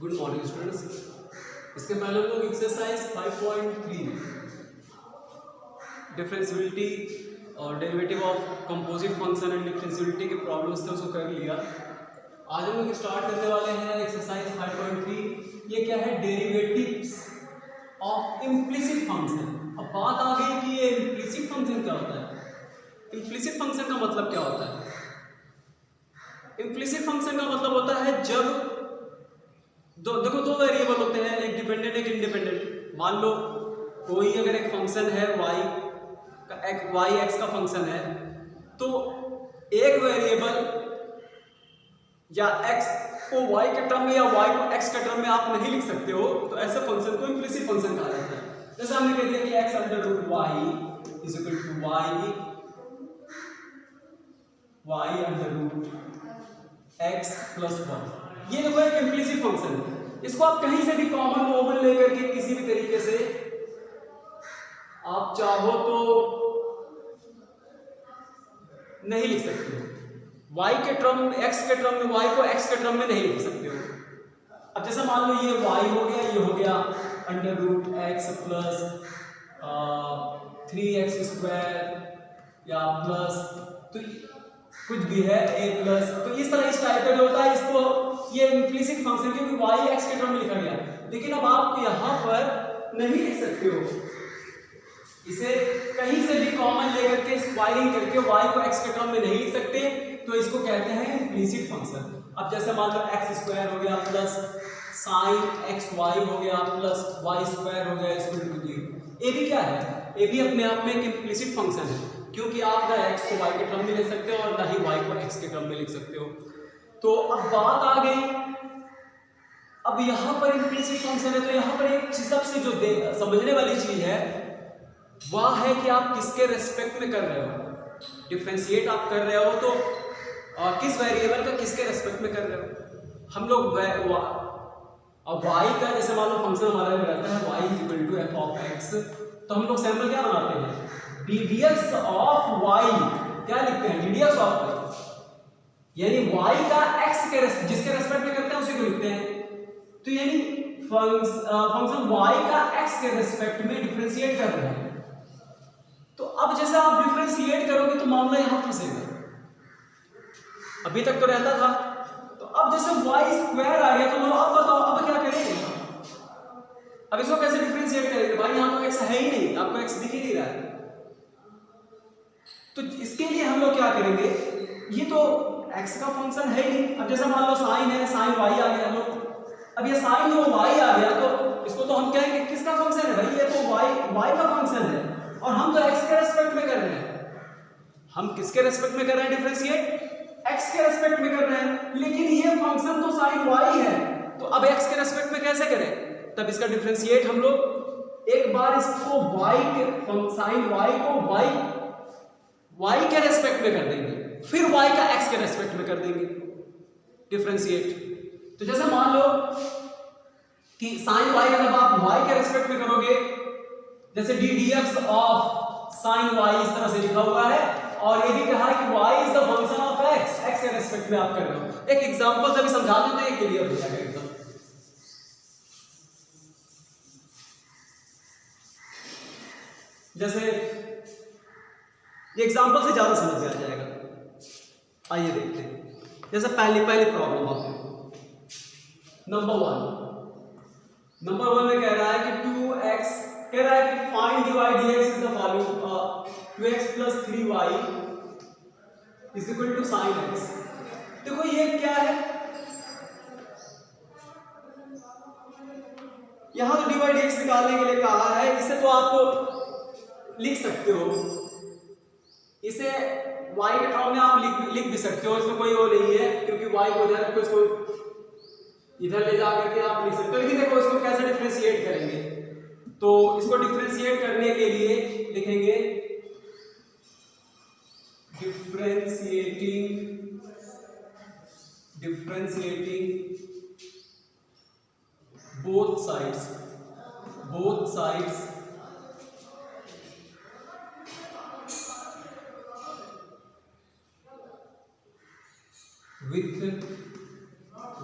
Good morning students. इसके पहले हम लोग एक्सरसाइज 5.3 डिफरेंशियबिलिटी और derivative of composite function and differentiability के प्रॉब्लम्स थे, उसको कर लिया। आज हम लोग स्टार्ट करने वाले हैं एक्सरसाइज 5.3। ये क्या है? Derivatives of implicit function. अब बात आ गई कि ये इम्प्लिसिट फंक्शन क्या होता है। इम्प्लिसिट फंक्शन का मतलब क्या होता है? इम्प्लिसिट फंक्शन का मतलब होता है जब दो वेरिएबल होते हैं, एक डिपेंडेंट एक इंडिपेंडेंट। मान लो कोई अगर एक फंक्शन है y x का फंक्शन है, तो एक वेरिएबल या x को y के टर्म में या y को x के टर्म में आप नहीं लिख सकते हो, तो ऐसे फंक्शन को इम्प्लिसिट फंक्शन कहा जाता है। जैसे हमने कह दिया कि x under root y is equal to y under root x plus 1। ये देखो एक इम्प्लिसिट फंक्शन है। इसको आप कहीं से भी कॉमन नॉर्मल लेकर के किसी भी तरीके से आप चाहो तो नहीं लिख सकते हो। y के टर्म x के टर्म में y को x के टर्म में नहीं लिख सकते हो। अब जैसे मान लो ये y हो गया, ये हो गया under root x plus 3x square या प्लस तो कुछ भी है a प्लस, तो इस तरह इस टाइप का जो होता है इसको ये इम्प्लिसिट फंक्शन, क्योंकि y x के टर्म में लिखा गया। लेकिन अब आप यहाँ पर नहीं लिख सकते हो, इसे कहीं से भी कॉमन लेकर के स्क्वायरिंग करके y को x के टर्म में नहीं लिख सकते, तो इसको कहते हैं इम्प्लिसिट फंक्शन। अब जैसे मान लो x स्क्वायर हो गया प्लस साइन xy हो गया प्लस y स्क्वायर हो गया इक्वल टू 0। ये भी क्या है? ये भी अपने आप में एक इम्प्लिसिट फंक्शन है, क्योंकि आप ना x को y के टर्म में लिख सकते हो और ना ही y को x के टर्म में लिख सकते हो। तो अब बात आ गई, अब यहाँ पर इम्प्लिसिट फंक्शन है, तो यहाँ पर एक सबसे जो समझने वाली चीज है वह है कि आप किसके रेस्पेक्ट में कर रहे हो। डिफरेंशिएट आप कर रहे हो तो किस वेरिएबल का किसके रेस्पेक्ट में कर रहे हो। हम लोग अब y का जैसे मान लो फंक्शन हमारा रहता है y is equal to f of x, तो हम लोग सैंपल क्या बनाते हैं? ddx ऑफ y क्या लिखते हैं? ddx ऑफ y, यानी y का x के जिसके रेस्पेक्ट में करते हैं उसी को लिखते हैं। तो यानी फंक्शन y का x के रेस्पेक्ट में डिफरेंशिएट कर रहे हैं। तो अब जैसे आप डिफरेंशिएट करोगे तो मामला यहां फंसेगा। अभी तक तो रहता था, तो अब जैसे y स्क्वायर आ गया, तो अब बताओ अब क्या करेंगे? अब इसको कैसे डिफरेंशिएट करेंगे? भाई यहां तो x है ही नहीं, आपको x दिख ही नहीं रहा है। तो इसके लिए हम लोग क्या करेंगे? ये तो x का फंक्शन है ही नहीं। अब जैसे मान लो साइन है, साइन y आ गया, लोग अब ये साइन जो y आ गया, तो इसको तो हम कहेंगे किसका फंक्शन है? भाई ये तो y का फंक्शन है, और हम तो x के रेस्पेक्ट में कर रहे हैं। हम किसके रेस्पेक्ट में कर रहे हैं डिफरेंशिएट? x के रेस्पेक्ट में कर रहे हैं। लेकिन ये फंक्शन तो साइन y है, तो अब x के रेस्पेक्ट में कैसे करें? तब इसका डिफरेंशिएट हम लोग एक बार इसको y के साइन y को y के रेस्पेक्ट में कर देंगे, फिर y का x के रेस्पेक्ट में कर देंगे डिफरेंशिएट। तो जैसे मान लो कि sin y का जब आप y के रेस्पेक्ट में करोगे, जैसे ddx ऑफ sin y इस तरह से लिखा हुआ है, और ये भी कहा है कि y is the function of x के रेस्पेक्ट में आप कर रहे हो। एक एग्जांपल से भी समझा देते हैं, क्लियर हो जाएगा एकदम। जैसे ये एग्जांपल से ज्यादा समझ में आ जाएगा। आइए देखते हैं। जैसे पहली प्रॉब्लम आपको नंबर वन में कह रहा है कि 2x, कह रहा है कि find dy dx is the following 2x plus 3y is equal to sin x। देखो ये क्या है? यहां तो dy dx निकालने के लिए कहा है, इसे तो आप लिख सकते हो, इसे y के टर्म में आप लिख भी सकते हो, इसमें कोई वो नहीं है, क्योंकि y को इधर रखो, इसको इधर ले जाकर के आप लिख सकते हो। लेकिन देखो इसको कैसे डिफरेंशिएट करेंगे? तो इसको डिफरेंशिएट करने के लिए लिखेंगे differentiating both sides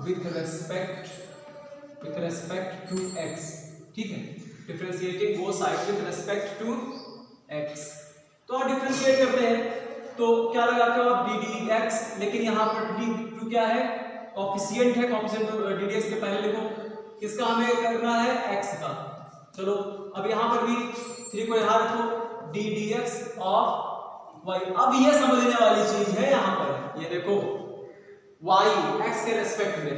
with respect with respect to x, ठीक है, differentiating both side with respect to x. तो आप डिफरेंशिएट करते हैं तो क्या लगाते हो आप डी डी एक्स, लेकिन यहाँ पर डी टू क्या है, कॉफिशिएंट है, कॉफिशिएंट डी डी एक्स के पहले लिखो, किसका हमें करना है, एक्स का। चलो अब यहाँ पर भी 3 को यहाँ रखो, d d x of y. अब ये समझने वाली चीज है यहाँ पर, ये देखो वाई एक्स के रेस्पेक्ट में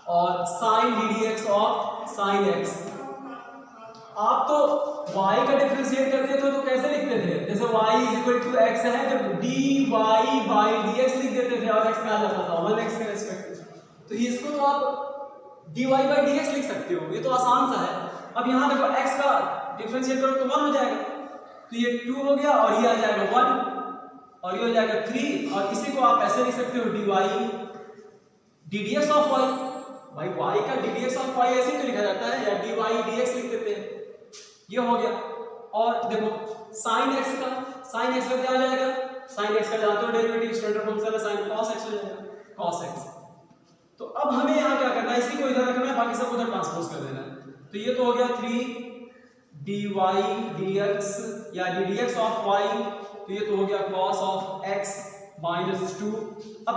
और sine d d x of sine x. आप तो y का डिफरेंशिएट करते थे तो कैसे लिखते थे, जैसे y is equal to x है तो dy बाई dx लिख देते थे और x कहा जाता था 1x के रेस्पेक्ट। तो इसको तो आप dy बाई dx लिख सकते हो, ये तो आसान सा है। अब यहाँ देखो x का डिफरेंशिएट करो तो 1 हो जाएगा, तो ये 2 हो गया और ये आ जाएगा 1 और ये हो जाएगा 3, और इसी को आप ऐसे लिख सकते हो dy ddx ऑफ y। भाई y का ddx ऑफ y ऐसे तो लिखा जाता है, या dy dx लिख देते हैं, ये हो गया। और देखो sin x का क्या हो जाएगा, sin x का जानते हो डेरिवेटिव स्टैंडर्ड फंक्शन है, sin cos x हो जाएगा cos x। तो अब हमें यहाँ क्या करना है, इसी को इधर रखना है, बाकी सब उधर ट्रांसपोज कर देना है। तो ये तो हो गया 3 dy dx या ddx ऑफ y, तो ये तो हो गया cos ऑफ x माइनस 2। अब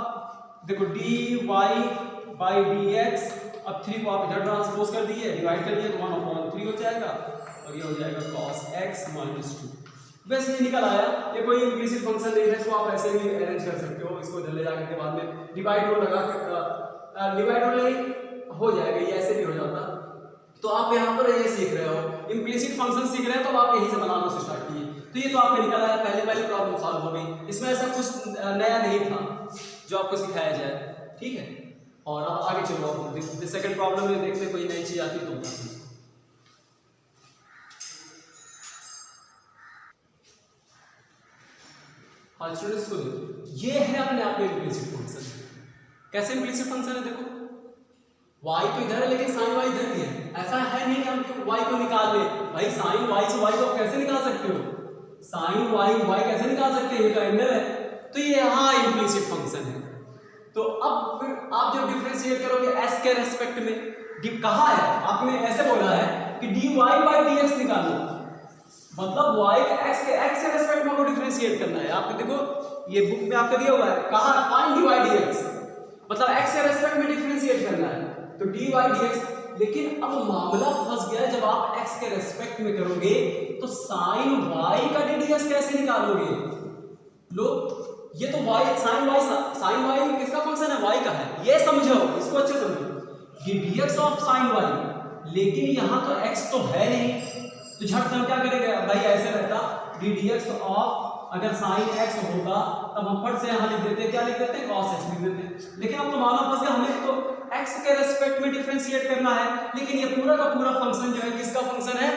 देखो dy बाई dx, अब 3 को आप इधर ट्रांसपोज कर दिए, डिवाइड कर दिए तो 1/3 हो जाएगा और ये हो जाएगा cos x माइनस 2। बस ये निकल आया। ये कोई इम्प्लिसिट फंक्शन नहीं है, इसको आप ऐसे भी अरेंज कर सकते हो, इसको इधर ले जाकर के बाद में डिवाइड रो लगा कर डिवाइड रो नहीं हो जाएगा, ये ऐसे भी हो जाता। तो आप यहाँ पर ये सीख रहे हो, इम्प्लिसिट फंक्शन सीख रहे हैं तो आप यही से बनाना से स्टार्ट किए। तो ये तो आपका निकल आया, पहले प्रॉब्लम सॉल्व हो गई, इसमें ऐसा कुछ नया नहीं था जो आपको सिखाया जाए, ठीक है। और अब आगे चलो सेकंड प्रॉब्लम में देखते कोई नई चीज आती तो हाँ स्टूडेंट्स को देखो, ये है अपने आप में इम्प्लिसिट फंक्शन। कैसे इम्प्लिसिट फंक्शन है, देखो y तो इधर है लेकिन sin y इधर भी है, ऐसा है नहीं कि हम y को निकाल ले। भाई sin y से y को आप कैसे निकाल सकते हो, sin y कैसे निकाल सकते हैं, ये तो एंगल है। तो ये यहाँ इम्प्लिसिट फंक्शन है। तो अब फिर आप जब डिफरेंशिएट करोगे s के रेस्पेक्ट में, कहा है आपने ऐसे बोला है कि dy बाई dx निकालो, मतलब y के x के रेस्पेक्ट में आपको डिफरेंशिएट करना है। आपको देखो ये बुक में आपका दिया हुआ है, कहा फाइंड dy dx, मतलब x के रेस्पेक्ट में डिफरेंशिएट करना है, तो dy dx। लेकिन अब मामला फंस गया, जब आप x के रेस्पेक्ट में करोगे तो sin y का ddx कैसे निकालोगे। लो ये तो y sin y किसका फंक्शन है, y का है, ये समझो, इसको अच्छे समझो, dx ऑफ sin y। लेकिन यहाँ तो x तो है नहीं, तो झट से हम क्या करेंगे, भाई ऐसे रहता ddx ऑफ, अगर sin x होगा तब हम फट से यहाँ लिख देते हैं, क्या लिख देते हैं, cos x लिख देते हैं। लेकिन अब तो मामला फंस गया, हमें तो x के रेस्पेक्ट में डिफरेंशिएट करना है, लेकिन ये पूरा का पूरा फंक्शन जो है किसका फंक्शन है,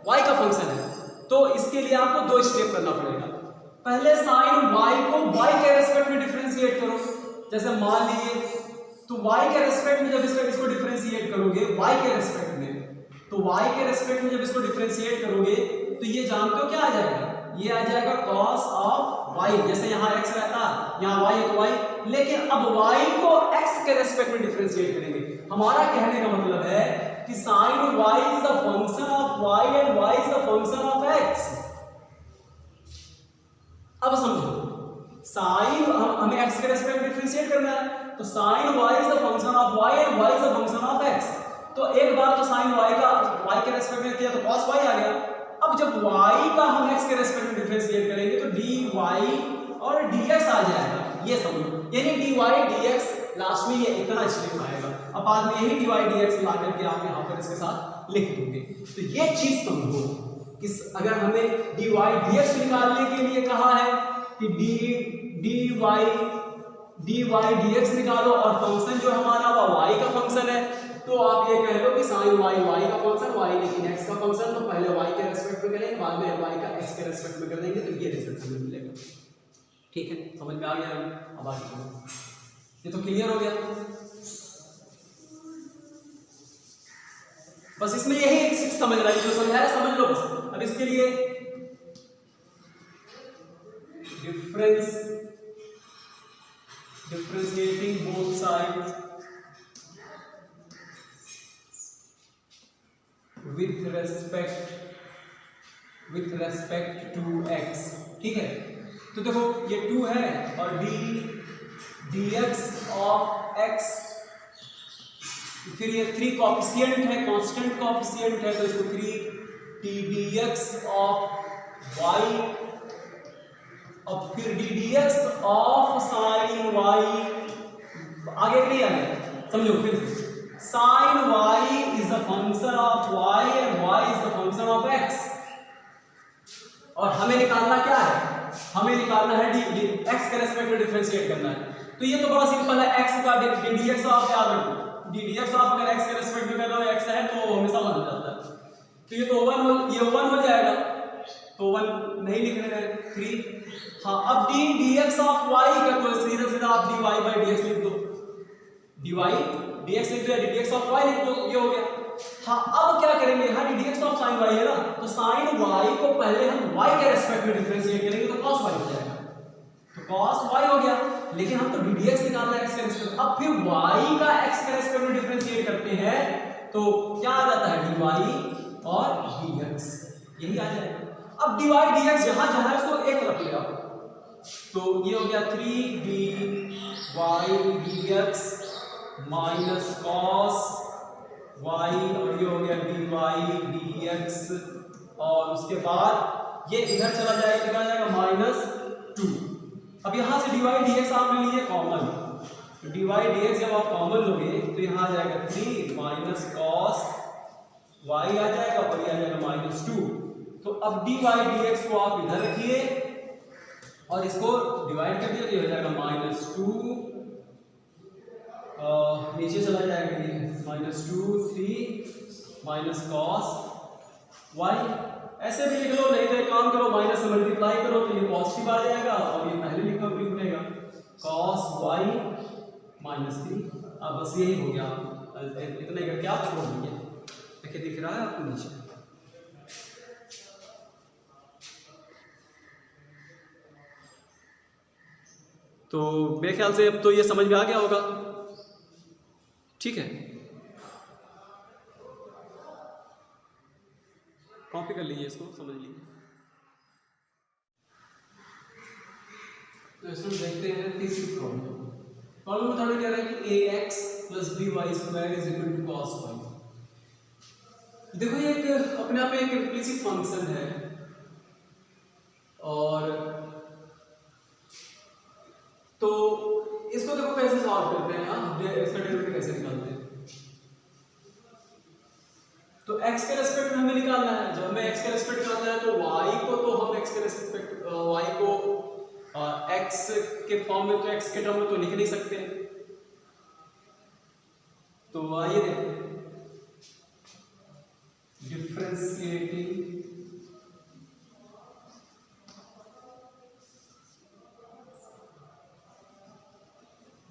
y का फंक्शन है। तो इसके लिए आपको 2 स्टेप करना पड़ेगा। पहले sin y को y के रेस्पेक्ट में डिफरेंशिएट करो, जैसे मान लीजिए तो y के रेस्पेक्ट में जब इसको डिफरेंशिएट करोगे y के रेस्पेक्ट में, तो y के रेस्पेक्ट में जब इसको डिफरेंशिएट करोगे तो ये जानते हो क्या आ जाएगा, ये आ जाएगा cos ऑफ y। जैसे यहाँ x रहता, यहाँ y है तो y, लेकिन अब y को x के रेस्पेक्ट में डिफरेंशिएट करेंगे। हमारा कहने का मतलब है कि sin y is the function of y and y is the function of x। अब समझो, sin हमें x के रेस्पेक्ट में डिफरेंशिएट करना है, तो sin y is the function of y and y is the function of x। तो एक बार तो sin y का y के रेस्पेक्ट में किया तो cos y आ गया। अब जब y का हम x के रेस्पेक्ट में डिफरेंशिएट करेंगे तो dy और dx आ जाएगा, ये समझो, यानी dy dx लास्ट में ये इतना स्टेप आएगा। अब बाद में यही dy dx ला करके आप यहाँ पर इसके साथ लिख दोगे। तो ये चीज समझो कि अगर हमें dy dx निकालने के लिए कहा है कि dy dx निकालो और फंक्शन जो हमारा वो y का फंक्शन है, तो आप ये कह लो कि sin y का फंक्शन, y लेकिन x का फंक्शन, तो पहले y के रेस्पेक्ट में करेंगे, बाद में y का x के रेस्पेक्ट में कर देंगे, तो ये रिजल्ट हमें मिलेगा। ठीक है, समझ में आ गया। अब आगे चलो, ये तो क्लियर हो गया। बस इसमें यही एक चीज समझ रहा है, जो समझाया समझ लो बस। अब इसके लिए differentiating both sides with respect to x, ठीक है। तो देखो ये 2 है और dx ऑफ x, फिर ये 3 कॉफिशिएंट है, कांस्टेंट कॉफिशिएंट है, तो इसको 3 dx ऑफ y और फिर dx ऑफ sin y, आगे नहीं आगे समझो फिर से, sin y is the function of y and y is the function of x, और हमें निकालना क्या है, हमें निकालना है x के रेस्पेक्ट में डिफरेंशिएट करना है। तो ये तो बड़ा सिंपल है, x का dx ऑफ याद रखो, dx ऑफ अगर x के रेस्पेक्ट में करना हो x है तो हमेशा 1 हो जाता है, तो ये तो 1 हो जाएगा, तो 1 नहीं लिखने में 3। हाँ अब dx ऑफ y का तो सीधा सीधा आप dy by dx लिख दो, dy dx लिख दो या dx ऑफ y लिख दो, ये हो गया। हाँ अब क्या करेंगे, यहाँ dx ऑफ sin y है ना, तो sin y को पहले हम y के रेस्पेक्ट में डिफरेंशिएट करेंगे तो cos y हो जाएगा, तो cos y हो गया, लेकिन हम तो dx निकालना है x के रेस्पेक्ट, अब फिर y का x के रेस्पेक्ट में डिफरेंशिएट करते हैं तो क्या आ जाता है dy और dx, यही आ जाएगा। अब dy dx जहां जहां है उसको एक रख लिया, तो ये हो गया 3 dy dx minus cos y, और ये हो गया dy dx, और उसके बाद ये इधर चला जाएगा, कितना जाएगा -2। अब यहाँ से dy dx आपने लिए कॉमन, तो dy dx जब आप कॉमन लोगे तो यहाँ आ जाएगा 3 माइनस cos y आ जाएगा और ये आ जाएगा -2। तो अब dy dx को आप इधर रखिए और इसको डिवाइड कर दिया तो ये हो जाएगा -2, नीचे चला जाएगा ये -2 3 माइनस cos y, ऐसे भी लिख लो, नहीं तो एक काम करो माइनस से मल्टीप्लाई करो तो ये पॉजिटिव आ जाएगा और ये पहले लिखा भी बनेगा cos y -3। अब बस यही हो गया, इतने का क्या छोड़ दिया, देखिए दिख रहा है आपको नीचे। तो मेरे ख्याल से अब तो ये समझ में आ गया होगा, ठीक है। कॉपी कर लीजिए, इसको समझ लीजिए। तो इसमें देखते हैं तीसरी प्रॉब्लम। प्रॉब्लम में थोड़ा कह रहा है कि ax plus by square is equal to cos y। देखो ये एक अपने आप में एक इम्प्लिसिट फंक्शन है, और तो इसको देखो कैसे सॉल्व करते हैं, हम इसका डेरिवेटिव कैसे निकालते हैं। तो x के रेस्पेक्ट में हमें निकालना है, जब हमें x के रेस्पेक्ट निकालना है तो y को तो हम x के रेस्पेक्ट y को x के फॉर्म में तो x के टर्म में तो लिख नहीं सकते, तो आइए देखते हैं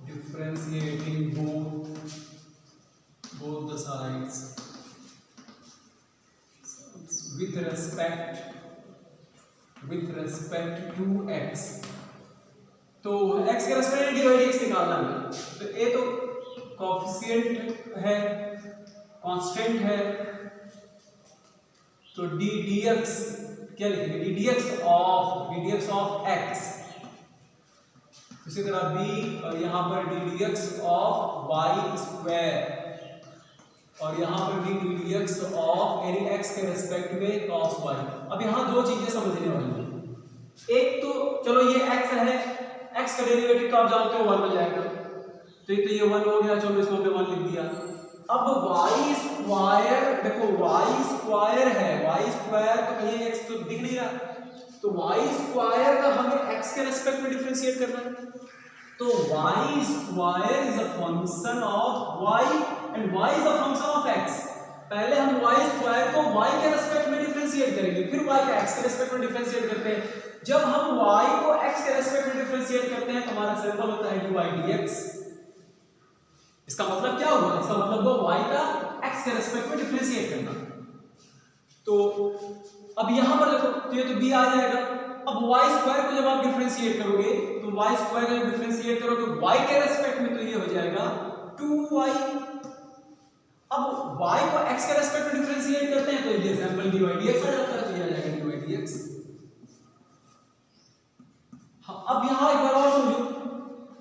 differentiating both the sides with respect to x। तो x के रेस्पेक्ट में dy dx निकालना है, तो a तो कोएफिशिएंट है, कांस्टेंट है, तो dx क्या लिखेंगे, dx ऑफ x, इसी तरह b, और यहाँ पर dx ऑफ y स्क्वायर, और यहाँ पर dx ऑफ एनी x के रेस्पेक्ट में cos y। अब यहाँ दो चीजें समझने वाली हैं, एक तो चलो ये x है, x का डेरिवेटिव तो आप जानते हो 1 हो जाएगा, तो ये 1 हो गया, चलो इसको हमने 1 लिख दिया। अब y स्क्वायर, देखो y स्क्वायर है, y स्क्वायर तो कहीं x तो दिख नहीं रहा, तो y स्क्वायर का हमें x के रेस्पेक्ट में डिफरेंशिएट करना है, तो y square is a function of y and y is a function of x। पहले हम y स्क्वायर को y के रेस्पेक्ट में डिफरेंशिएट करेंगे, फिर y का x के रेस्पेक्ट में डिफरेंशिएट करते हैं। जब हम y को x के रेस्पेक्ट में डिफरेंशिएट करते हैं तो हमारा सिंपल होता है dy dx। इसका मतलब क्या हुआ, इसका मतलब वो y का x के रेस्पेक्ट में डिफरेंशिएट करना। तो अब यहां पर देखो, तो ये तो b आ जाएगा। अब y स्क्वायर को जब आप डिफरेंशिएट करोगे तो y स्क्वायर को डिफरेंशिएट करोगे y के रेस्पेक्ट में, तो ये हो जाएगा 2y। अब y को x के रेस्पेक्ट में डिफरेंशिएट करते हैं तो ये एग्जांपल dy dx आ जाता है, तो ये आ जाएगा dy dx। हाँ, अब यहाँ एक बार और समझो,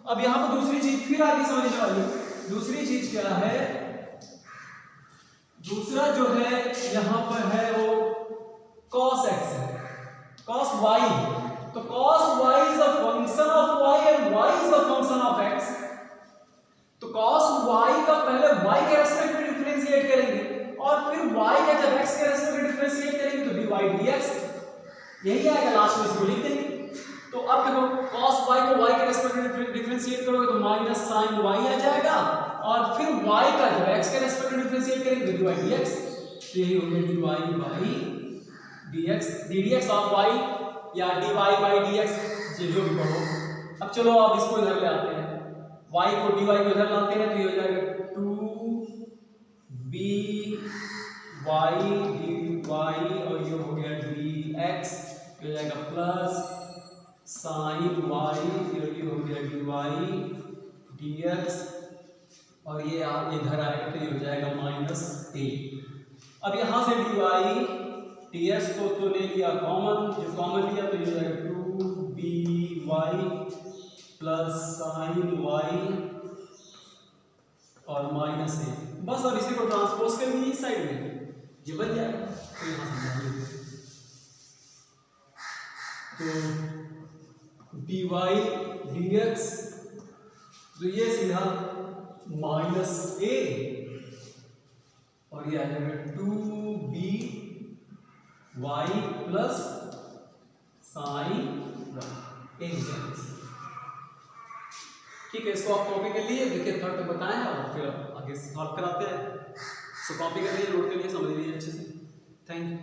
अब यहाँ पर दूसरी चीज फिर आगे समझने वाली। दूसरी चीज क्या है, दूसरा जो है यहाँ पर है वो cos x है, cos y। तो cos y is a function of y and y is a function of x। तो cos y का पहले y के रेस्पेक्ट में डिफरेंशिएट करेंगे और फिर y का जब x के रेस्पेक्ट में डिफरेंशिएट करेंगे तो dy dx यही आएगा, लास्ट में इसको लिख देंगे। तो अब देखो cos y को y के रेस्पेक्ट में डिफरेंशिएट करोगे तो माइनस sin y आ जाएगा और फिर y का जब x के रेस्पेक्ट में डिफरेंशिएट करेंगे तो dy dx, तो यही हो गया dy by dx, ddx of y या dy by dx, जो भी पढ़ो। अब चलो अब इसको इधर ले आते हैं, y को dy को इधर लाते हैं तो ये हो जाएगा 2b y dy और ये हो गया dx, ये हो जाएगा प्लस sin y, ये हो गया dy dx और ये इधर आएगा तो ये हो जाएगा माइनस a। अब यहाँ से dy dx को तो ले लिया कॉमन, जो कॉमन लिया तो ये हो जाएगा 2by प्लस sin y और माइनस a। बस अब इसी को ट्रांसपोज कर दीजिए इस साइड में, ये बन जाएगा। तो यहाँ समझाइए तो dy dx तो ये सीधा माइनस a और ये आ जाएगा 2b y plus sign y। ठीक है, इसको आप कॉपी कर लिए, देखिए थर्ड तक बताएं और फिर आगे सॉल्व कराते हैं। सो कॉपी कर लीजिए, नोट कर लीजिए, समझ लीजिए अच्छे से। Thank you.